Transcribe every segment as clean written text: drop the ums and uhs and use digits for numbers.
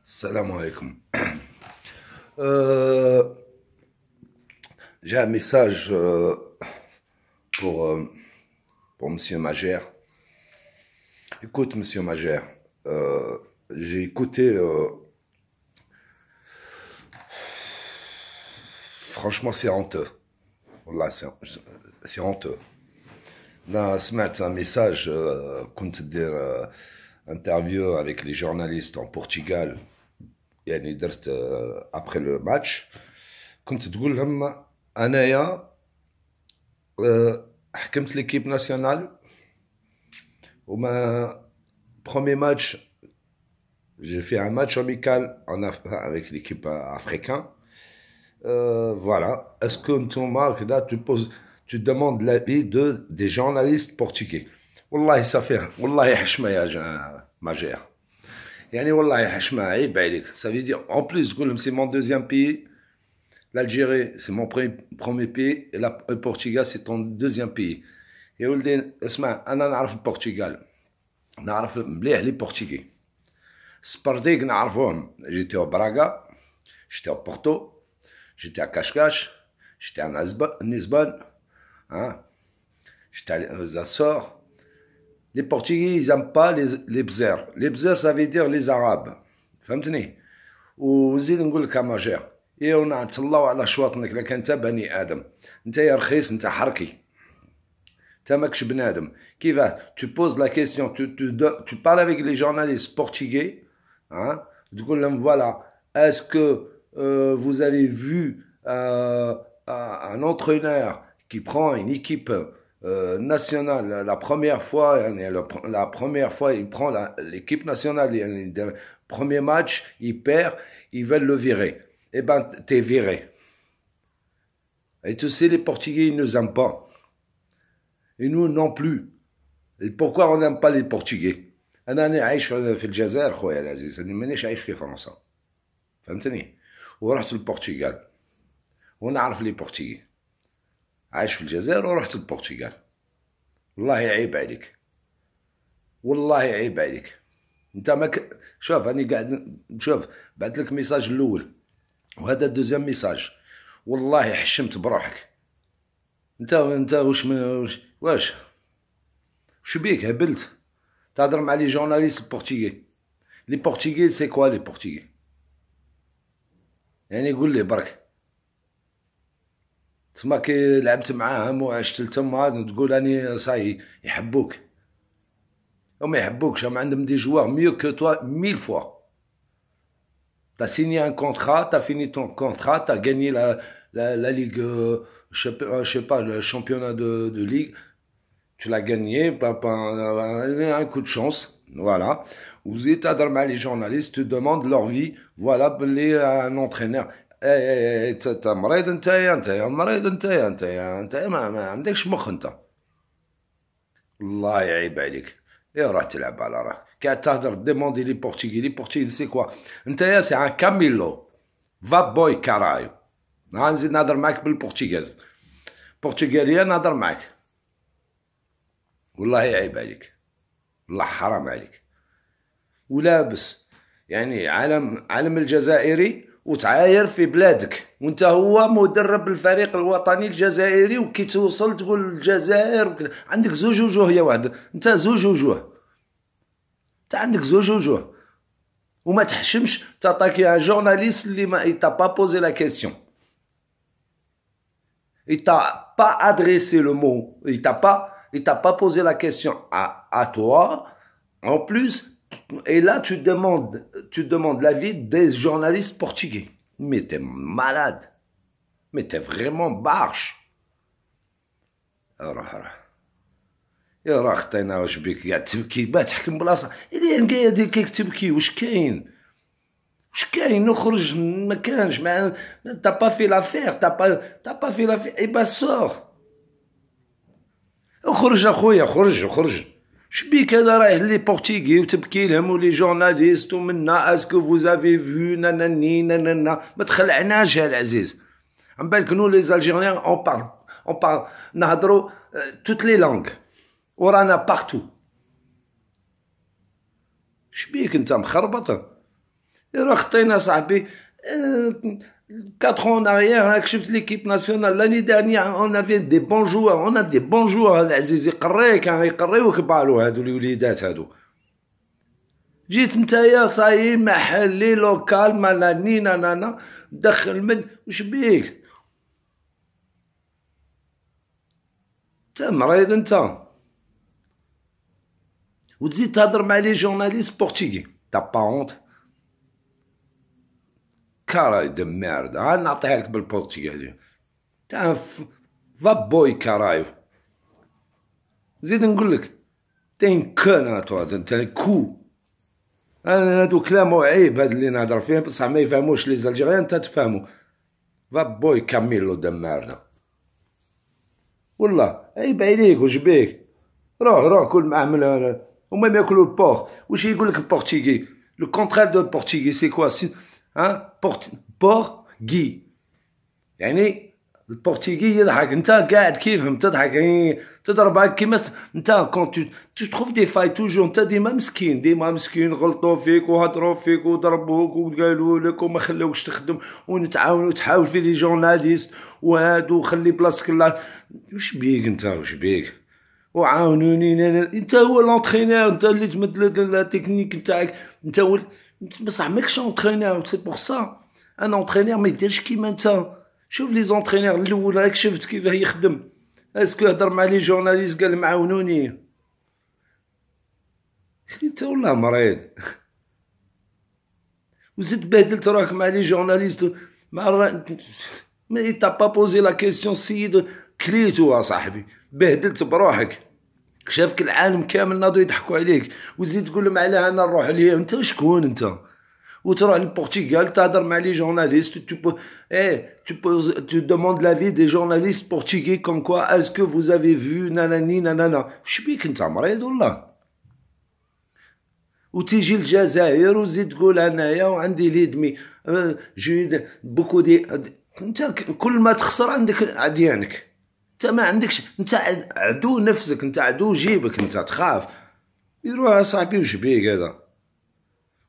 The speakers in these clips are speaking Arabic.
Salam alaikum. Euh, j'ai un message pour, euh, pour Monsieur Magère. Écoute, Monsieur Magère, j'ai écouté, franchement, c'est honteux. Wallah, c'est honteux. Là, ce matin, un message, كنت dire interview avec les journalistes en Portugal. يعني درت après le match كنت تقول لهم انايا حكمت ليكيب ناسيونال وما premier match j'ai fait un match amical avec l'équipe africaine. Voilà, est-ce que là tu demandes l'avis des journalistes portugais. والله ça fait والله حشمه يا ماجير. يعني والله حشمه عيب عليك. Ça veut dire en plus تقول لهم c'est mon deuxième pays. L'Algérie, c'est mon premier pays, et le Portugal, c'est ton deuxième pays. Et ولدي اسمع انا نعرف البرتغال، نعرف مليح لي بورتugais. سبارديك نعرفوهم، j'étais au Braga, j'étais au Porto, j'étais à Cascais, j'étais à Lisbonne, hein, j'étais aux Açores. Les Portugais, ils n'aiment pas les bzers. Les bzers, ça veut dire les Arabes. فهمتني؟ وزيد نقول لك يا ماجير، ايه ونتهلاو على شواطنك لك انت بني ادم، انت يا رخيص، انت حركي، انت ماكش بنادم. كيفاه tu poses la question, tu parles avec les journalistes portugais, hein, تقول لهم voilà, est-ce que vous avez vu un entraîneur qui prend une équipe nationale la première fois, la première fois il prend l'équipe nationale, le premier match il perd, ils veulent le virer. Eh ben, t'es viré. Et tu sais, les Portugais, ils ne nous aiment pas. Et nous non plus. Et pourquoi on n'aime pas les Portugais? أنا عايش في الجزائر خويا العزيز، أنا مانيش عايش في فرنسا. فهمتني؟ ورحت للبرتغال. ونعرف لي بورتugais. عايش في الجزائر ورحت للبرتغال. والله عيب عليك. والله عيب عليك. انت ماك شوف راني قاعد شوف بعث لك ميساج الاول وهذا الدوزيام ميساج. والله حشمت بروحك. انت واش بيك هبلت تهضر مع لي جورناليست البورتugais. لي بورتugais سي كوا لي بورتugais؟ يعني قول لي برك. تسمى كي لعبت معاهم وعشت لتما تقول اني صاي يحبوك. وما يحبوكش، هم عندهم دي جوار mieux que toi 1000 fois. T'as signé un contrat, t'as fini ton contrat, t'as gagné la Ligue, je sais pas, le championnat de Ligue. Tu l'as gagné, un coup de chance, voilà. Vous êtes à les journalistes, tu demandes leur vie, voilà, un entraîneur. انت مريض، انت مريض، انت ما عندكش مخ انت. الله يعيب عليك. ايه راح تلعب على راك قاعد تهدر ديموندي لي بورتugais سي كوا؟ انت سي ان كاميلو فا بوي كارايو. نزيد نهضر معاك بالبرتغاز، برتغاليه نهضر معاك. والله عيب عليك، والله حرام عليك. ولابس يعني علم الجزائري وتعاير في بلادك، وانت هو مدرب الفريق الوطني الجزائري، وكي توصل تقول الجزائر عندك زوج وجوه يا واحد. انت زوج وجوه، انت عندك زوج وجوه، وما تحشمش تعطاكي ان جورناليست اللي ما ت'a pas posé la question. Il t'a pas adressé le mot, il t'a pas posé la question à toi. En plus, et là tu demandes l'avis des journalistes portugais. Mais t'es malade. Mais t'es vraiment barge. يا راه خطينا، واش بيك قاعد تبكي؟ باه تحكم بلاصه اللي قاعد كيك تبكي. واش كاين؟ واش كاين؟ نخرج ما كانش مع تا با في لافير، تا با في لافير. اي با سور، اخرج اخويا، خرج. شبيك هذا رايح لي بورتugais وتبكي لهم ولي جورناليست ومنا اسكو فوز افي فيو ناناني نانانا. ما تخلعناش يا العزيز. عم بالك نو لي زالجيريان اون بارل نهضروا توت لي لانغ ورانا بارتو. شبيك انت مخربط؟ راه خطينا صاحبي 4 ans en arrière راك شفت ليكيب ناسيونال لاني دانيا اون افي دي بون جوار اون دي بون جوار العزيز يقريوك بالو هادو الوليدات هادو جيت نتايا صاي محلي لوكال مالاني نانا دخل من وش بيك انت مريض انت وتزيد تهضر مع لي جورناليست بورتيغي تا با اونت كاراي دو ميرد نعطيها لك بالبورتيغالي تا فا بوي كارايو زيد نقول لك تين كانا انت كو انا هادو كلامو عيب هاد اللي نهضر فيه بصح ما يفهموش لي زالجيريان انت تفهمو فا بوي كاميلو دو ميرد والله عيب عليك واش بيك روح كل معاه من هما ما ياكلوا البور واش يقول لك البورتيغي لو كونترير دو البورتيغي سي كوا بورغي يعني البورتيغي يضحك انت قاعد كيفهم تضحك تضرب هاك كيما انت كون تو تروف دي فاي توجور انت ديما مسكين غلطوا فيك وهضروا فيك وضربوك وقالوا لك وما خلاوكش تخدم ونتعاونوا تحاول في لي جورناليست وهادو خلي بلاصتك الله واش بيك انت واش بيك وعاونوني انت هو لونترينور انت اللي تمد لا تكنيك نتاعك انت هو بصح ماكش اونترينور سي بور سا ان اونترينور ما يديرش كيما انت شوف لي زونترينور الاول راك شفت كيفاه يخدم اسكو هضر مع لي جورناليست قال معاونوني انت والله مريض وزيد بهدلت راك مع لي جورناليست ما تا با بوزي لا كيسيون السيد كليتو صاحبي بهدلت بروحك شافك العالم كامل ناضو يضحكوا عليك وزيد تقول لهم علاه انا نروح ليه انت شكون انت وتروح للبرتغال تهضر مع لي جورناليست tu demandes l'avis des journalistes portugais comme quoi est-ce que vous avez vu nanani nanana واش بيك انت مريض والله وتيجي الجزائر وزيد تقول انايا وعندي ليدمي جي بوكو دي انت كل ما تخسر عندك عديانك انت ما عندكش انت عدو نفسك انت عدو جيبك انت تخاف يروح صاحبي وش بيك هذا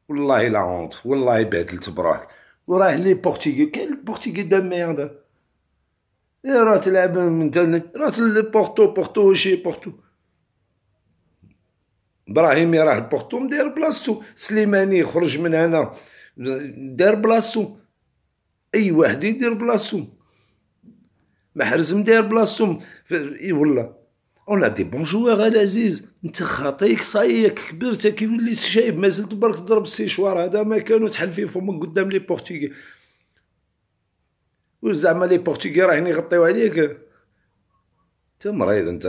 والله لا عونت والله بهدلت براك وراه لي بورتيغي كاين البورتيغي دو ميرد راه تلعب راه بورتو شي بورتو ابراهيمي راه البورتو مدير بلاصتو سليماني خرج من هنا دار بلاصتو اي واحد يدير بلاصتو محرز مدير بلاصتو اي والله اون دي بون جوار العزيز انت خاطيك صايك كبرت كي وليت شايب مازلت برك تضرب السيشوار هذا ما كانوا تحل فيه فمك قدام لي بورتيغي وزعما لي بورتيغي راهين يغطيو عليك انت مريض انت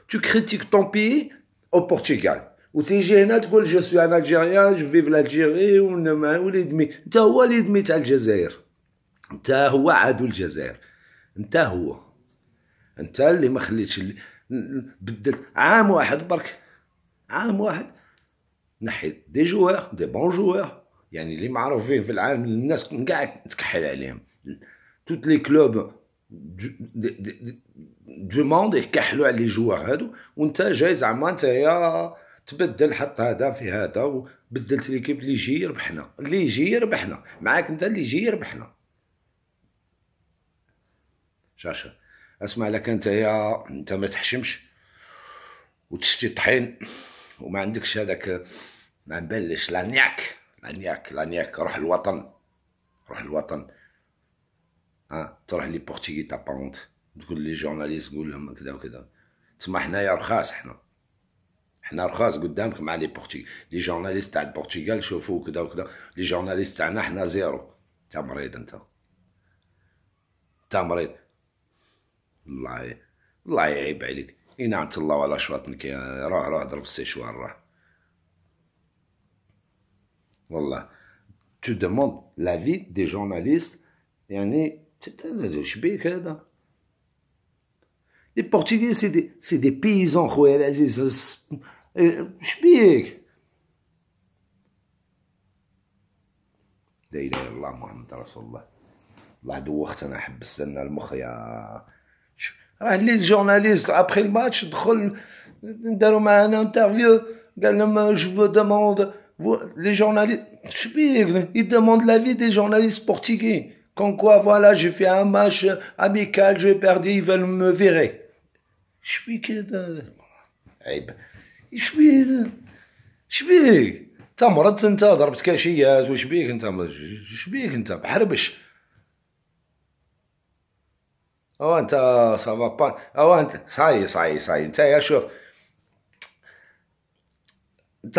تو كريتيك طون بيي او بورتوغال وتيجي هنا تقول جو سوي ان الجيريان جو فيف لالجيري وليد مي انت هو وليد مي تاع الجزائر انت هو عدو الجزائر انت اللي ما خليتش بدلت عام واحد برك عام واحد نحيت دي جوار دي بون جوار يعني اللي معروفين في العالم الناس كاع تكحل عليهم توت لي كلوب دو موند يكحلوا على لي جوار هادو وانت جاي زعما نتايا تبدل حط هذا في هذا وبدلت ليكيب اللي يجي يربحنا معاك انت اللي يجي يربحنا شاشة اسمع لك انت ما تحشمش وتشتي طحين وما عندكش هذاك ما نبلش لانياك روح الوطن تروح لي بورتيغي تا بونت تقول لي جورناليست قول لهم كذا وكذا تسمى حنايا رخاص حنا رخاص قدامك مع لي بورتيغي لي جورناليست تاع البرتغال شوفوا كذا وكذا لي جورناليست تاعنا حنا زيرو انت مريض انت مريض والله يعيب عليك ينعم الله ولا شواطنك يا روح ضرب السيشوار روح والله tu demandes l'avis des journalistes يعني واش بيك هذا لي بورتوغي سي دي بيزون خويا العزيز واش بيك لا اله الا الله محمد رسول الله الله دوخت انا حبست لنا المخ يا راه لي جورناليست ابخي الماتش دخل داروا معنا انترفيو قال لهم جو فو دوموند les journalistes, ils demandent l'avis des journalistes portugais. Comme quoi, voilà, j'ai fait un match amical, j'ai perdu, ils veulent me virer. شبيك انت مرضت انت ضربت كاشيات وشبيك انت شبيك انت بحربش او انت صافا با او انت صاي انت يا شوف انت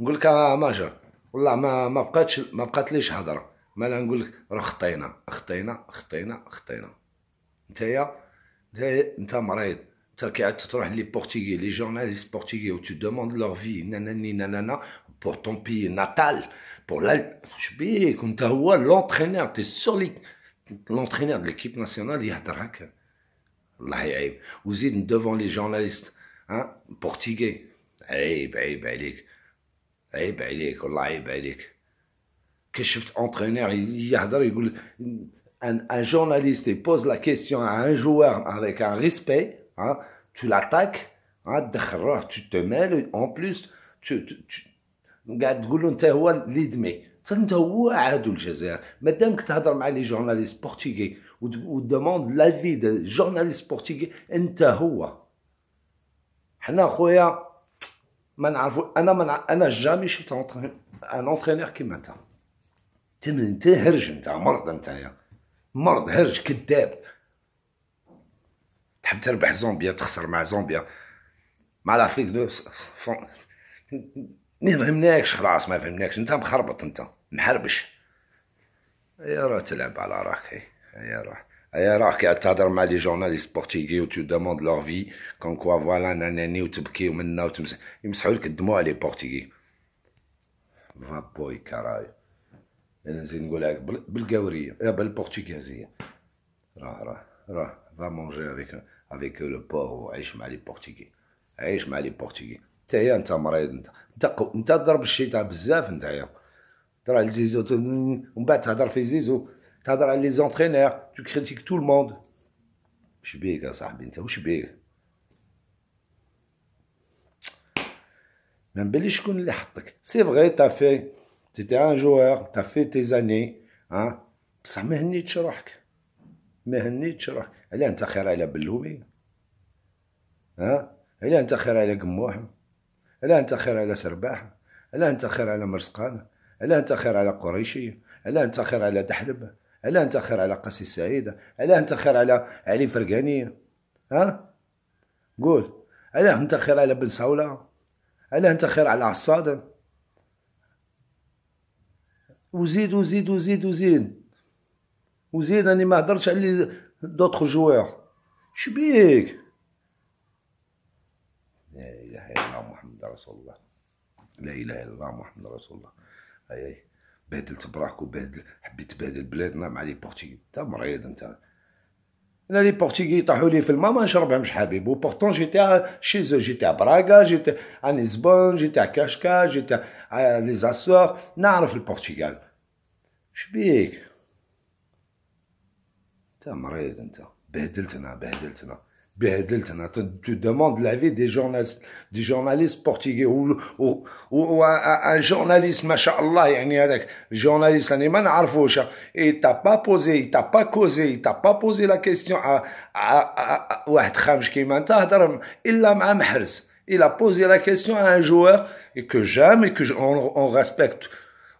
نقول لك ماجر والله ما بقاتليش هضره مالا نقول لك راه خطينا انت مريض انت قاعد تروح لي بورتugais لي جورناليست portugais و tu demandes leur vie nanani nanana pour ton pays natal pour la شبيك انت هو l'entraîneur t'es sur l'entraîneur de l'équipe nationale يهدر هكا والله عيب وزيد devant les journalistes portugais عيب عليك والله عيب عليك كي شفت entraîneur يهدر يقول un journaliste il pose la question à un joueur avec un respect, tu l'attaques, tu te mêles, en plus, قاعد تقول له انت هو اللي دمي، انت هو عادو الجزائر، مادامك تهضر مع لي جورناليست بورتugais ودوموند لافي دو جورناليست بورتugais انت هو. حنا خويا ما نعرفو انا جامي شفت ان اونترينور كيما انت هرج انت مرض انت مرض هرج كذاب تحب تربح زومبيا تخسر مع زومبيا مع لافريك دو ما فهمناكش خلاص ما فهمناكش انت مخربط انت محربش يا راه تلعب على راك يا راه قاعد تهضر مع لي جورناليست بورتugais و تو دوموند لور في كون كوا فوالا ناناني وتبكي ومنا يمسحوا لك الدموع لي بورتugais فابوي كراي انا نزيد نقولها لك بالقاوريه بالبرتغاليه راه va manger avec le porc وعيش مع لي بورتugais انت مريض انت تضرب الشيطان بزاف نتايا تهضر على زيزو ومن بعد تهضر في زيزو تهضر على لي زونترينور تو كريتيك تو الموند واش بيك يا صاحبي انت واش بيك ما نباليش شكون اللي حطك سي فغي تا في تيتي ان جوار تا في تي زاني بصح ما هنيتش روحك علاه انت خير على بلومي علاه انت خير على قموح علاه انت خير على سرباح علاه انت خير على مرسقان علاه انت خير على قريشي علاه انت خير على دحلب علاه انت خير على قاسي السعيدة علاه انت خير على علي فرقانية قول علاه انت خير على بن صولة علاه انت خير على عصادة وزيد اني ما هضرتش على دوطخ جوار شبيك لا اله الا الله محمد رسول الله لا اله الا الله محمد رسول الله اي بهدلت براك حبيت تبهدل بلادنا مع لي بورتugais انت مريض انت انا لي بورتugais طاحوا لي في الماء ما نشربهمش حبيب وبورتون جيتي شي جيتي براغا جيتي لشبونة جيتي كاشكا جيتي لي زاسور نعرف البرتغال شبيك انت مريض انت بهدلتنا tu demandes l'avis des journalistes portugais ou un journaliste ما شاء الله يعني هذاك journaliste أنا ما نعرفوش il t'a pas posé la question à واحد خامش كيما انت هضر إلا مع محرز il a posé la question à un joueur et que j'aime et que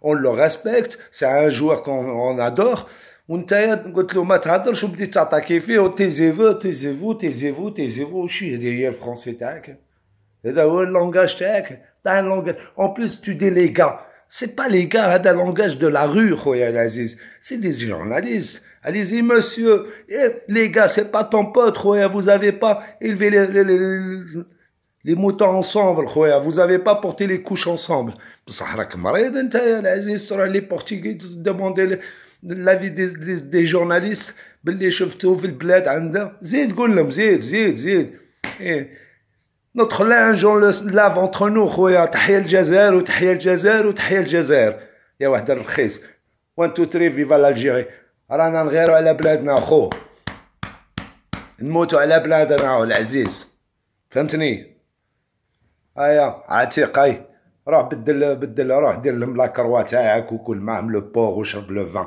on le respecte c'est un joueur qu'on adore ونتايا قلت له ما تهضرش وبديت تعطاكي فيه تيزيفو شي هذه هي الفرونسي تاعك هذا هو اللونغاج تاعك تاع اللونغاج اون بليس تو دي لي غا سي با لي غا هذا لونغاج دو لا رue خويا العزيز سي دي جورناليست allez-y monsieur les gars c'est pas ton pote خويا vous avez pas élevé les moutons ensemble خويا vous avez pas porté les couches ensemble بصح راك مريض نتايا العزيز تروح لي بورتugais ديموندي l'avis des journalistes باللي شفتوه في البلاد عندنا زيد قول لهم زيد notre linge on le lave entre nous خويا تحيا الجزائر وتحيا الجزائر يا واحد الرخيص 1 2 3 فيفا الجيري رانا نغيروا على بلادنا خو نموتوا على بلادنا العزيز فهمتني هيا عتيق، روح بدل روح دير لهم لاكروا تاعك وكل معاهم لو بوغ وشرب لو فان.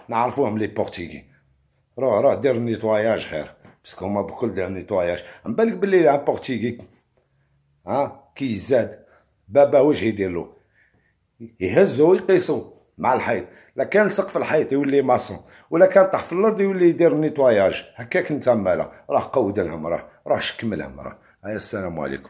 نعرفوهم لي بورتيغي. روح دير نيتواياج خير، باسكو هما بكل دير نيتواياج. نبالك بلي ان بورتيغي كي يزاد بابا واش يديرلو؟ يهزو ويقيسو مع الحيط. لا كان لصق في الحيط يولي ماسون، ولا كان طاح في الارض يولي يدير نيتواياج. هكاك انت مالا، روح قود لهم، روح شكملهم. هيا السلام عليكم.